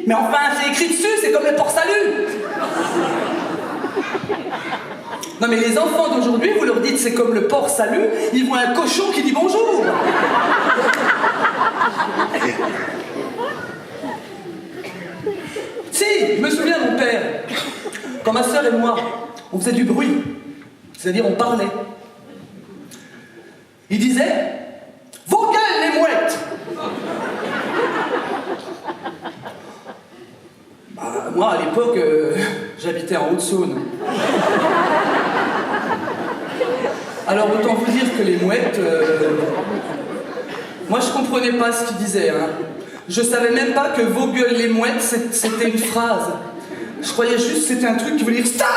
Mais enfin, c'est écrit dessus, c'est comme le port-salut. Non mais les enfants d'aujourd'hui, vous leur dites c'est comme le port-salut, ils voient un cochon qui dit bonjour. Si, je me souviens de mon père, quand ma soeur et moi, on faisait du bruit, c'est-à-dire on parlait. Il disait « Vos gueules, les mouettes !» Moi, à l'époque, j'habitais en Haute-Saône. Alors, autant vous dire que les mouettes... Moi, je comprenais pas ce qu'il disait. Hein. Je savais même pas que « Vos gueules, les mouettes », c'était une phrase. Je croyais juste que c'était un truc qui voulait dire « Stop !»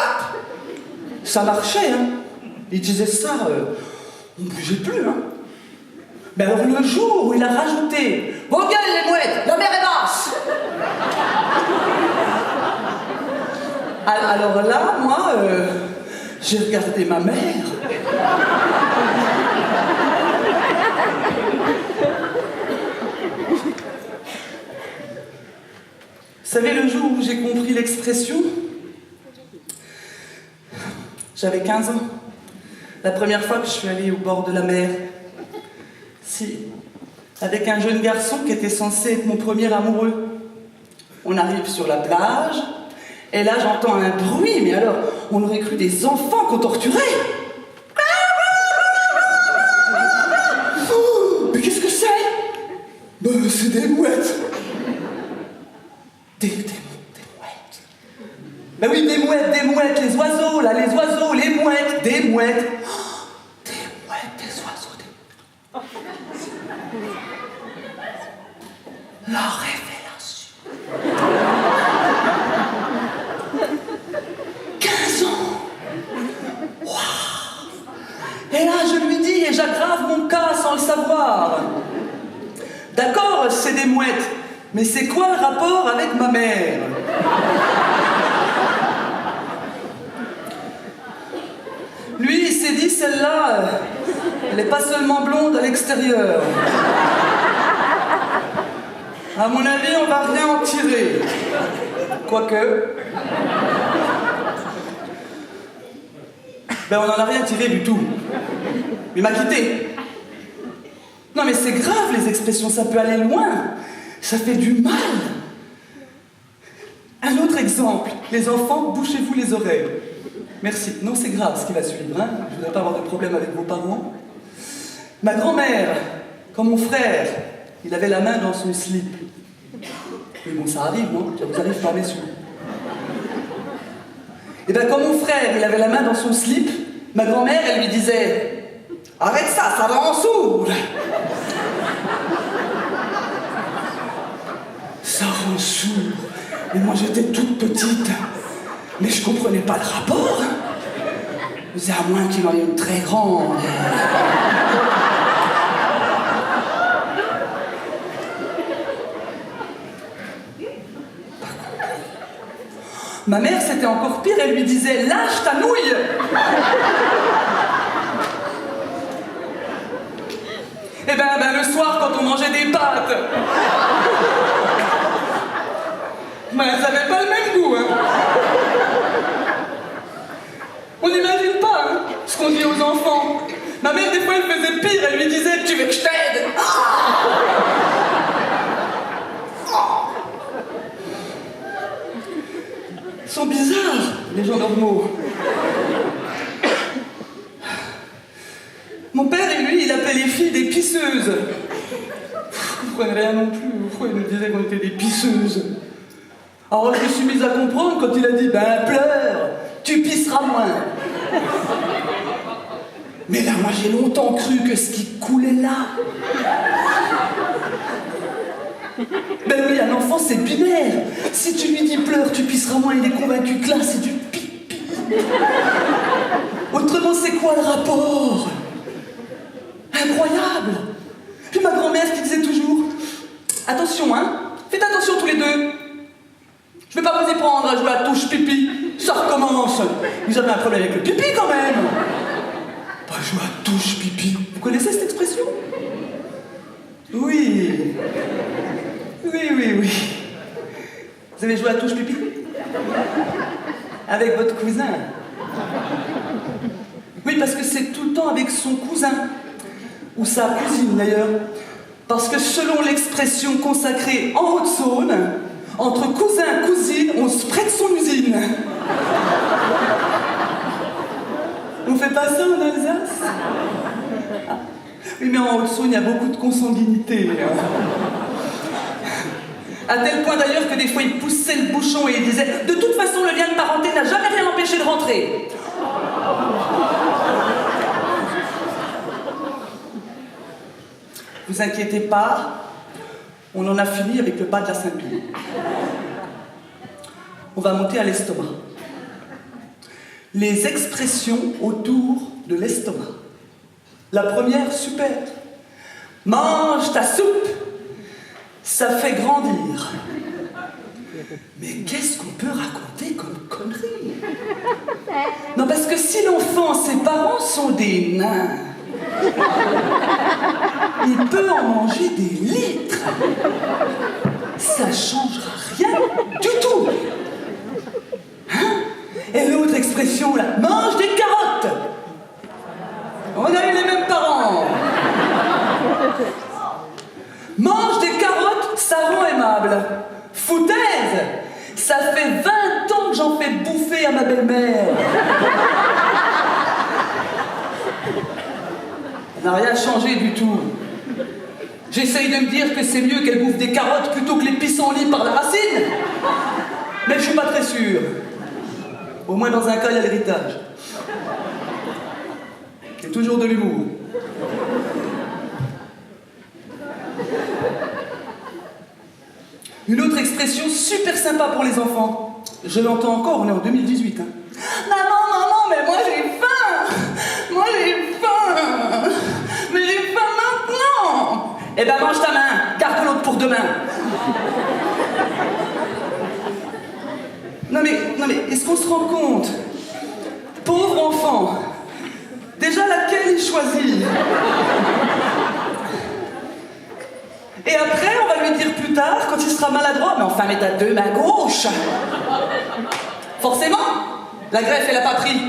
Ça marchait, hein. Il disait ça, on bougeait plus, hein. Mais alors, le jour où il a rajouté « Vos gueules, les mouettes, la mer est basse !» Alors là, moi, j'ai regardé ma mère. Vous savez, le jour où j'ai compris l'expression, j'avais 15 ans. La première fois que je suis allée au bord de la mer. Si, avec un jeune garçon qui était censé être mon premier amoureux. On arrive sur la plage, et là j'entends un bruit, mais alors, on aurait cru des enfants qu'on torturait. Oh, mais qu'est-ce que c'est? C'est des mouettes. Des mouettes. Ben oui, des mouettes, les oiseaux, là, les oiseaux, les mouettes, des mouettes. Oh, des mouettes, des oiseaux, La révélation. 15 ans. Waouh. Et là, je lui dis, et j'aggrave mon cas sans le savoir. D'accord, c'est des mouettes, mais c'est quoi le rapport avec ma mère? Lui, il s'est dit, celle-là, elle n'est pas seulement blonde à l'extérieur. À mon avis, on va rien en tirer. Quoique... Ben, on n'en a rien tiré du tout. Il m'a quitté. Non, mais c'est grave, les expressions, ça peut aller loin. Ça fait du mal. Un autre exemple. Les enfants, bouchez-vous les oreilles. Merci. Non, c'est grave ce qui va suivre. Hein. Je ne voudrais pas avoir de problème avec vos parents. Ma grand-mère, quand mon frère, il avait la main dans son slip. Mais bon, ça arrive, non? Ça vous arrive pas, messieurs. Et bien, quand mon frère, il avait la main dans son slip, ma grand-mère, elle lui disait « Arrête ça, ça va en sourd !» Ça rend sourd. Mais moi, j'étais toute petite. Mais je comprenais pas le rapport. C'est à moins qu'il en ait une très grande. Ma mère, c'était encore pire, elle lui disait « Lâche ta nouille !» Eh ben, le soir, quand on mangeait des pâtes, ça n'avait pas le même goût, hein. On n'imagine pas, hein, ce qu'on dit aux enfants. Ma mère, des fois, elle faisait pire, elle lui disait « Tu veux que je t'aide ?» Ils sont bizarres, les gens normaux. Mon père, lui, il appelait les filles des pisseuses. Vous ne comprenez rien non plus. Pourquoi il nous disait qu'on était des pisseuses? Alors je me suis mise à comprendre quand il a dit « Ben, pleure, tu pisseras moins. » Mais là, moi, j'ai longtemps cru que ce qui coulait là... Ben oui, un enfant, c'est binaire. Si tu lui dis pleure, tu pisseras moins, il est convaincu que là, c'est du pipi. Autrement, c'est quoi le rapport? Incroyable. Puis ma grand-mère qui disait toujours attention, hein, faites attention tous les deux. Je vais pas vous y prendre à jouer à touche pipi. Ça recommence. Vous avez un problème avec le pipi quand même. Pas jouer à touche pipi. Vous connaissez cette expression? Oui. Oui. Vous avez joué à touche pipi? Avec votre cousin? Oui, parce que c'est tout le temps avec son cousin. Ou sa cousine d'ailleurs. Parce que selon l'expression consacrée en Haute-Saône, entre cousin et cousine, on se prête son usine. On fait pas ça en Alsace? Ah. Oui, mais en Haute-Saône, il y a beaucoup de consanguinité. À tel point d'ailleurs que des fois, il poussait le bouchon et il disait « De toute façon, le lien de parenté n'a jamais rien empêché de rentrer. » Vous inquiétez pas, on en a fini avec le bas de la ceinture. On va monter à l'estomac. Les expressions autour de l'estomac. La première, super. Mange ta soupe, ça fait grandir. Mais qu'est-ce qu'on peut raconter comme connerie? Non, parce que si l'enfant, ses parents sont des nains, il peut en manger des litres. Ça changera rien du tout. Hein? Et l'autre expression là, mange des carottes. On a eu les mêmes parents. Mange des carottes, ça rend aimable. Foutaise, ça fait 20 ans que j'en fais bouffer à ma belle-mère. Ça n'a rien changé du tout. J'essaye de me dire que c'est mieux qu'elle bouffe des carottes plutôt que les pissenlits par la racine. Mais je suis pas très sûr. Au moins dans un cas, il y a l'héritage. Il y a toujours de l'humour. Une autre expression super sympa pour les enfants. Je l'entends encore, on est en 2018. Hein. Maman, mais moi j'ai faim. Moi j'ai faim. Mais j'ai faim maintenant. Eh ben mange ta main, garde l'autre pour demain. Non mais, est-ce qu'on se rend compte? Pauvre enfant. Déjà laquelle il choisit? Et après, on va lui dire plus tard, quand il sera maladroit, mais enfin, mais t'as deux mains gauches. Forcément, la greffe, elle a pas pris.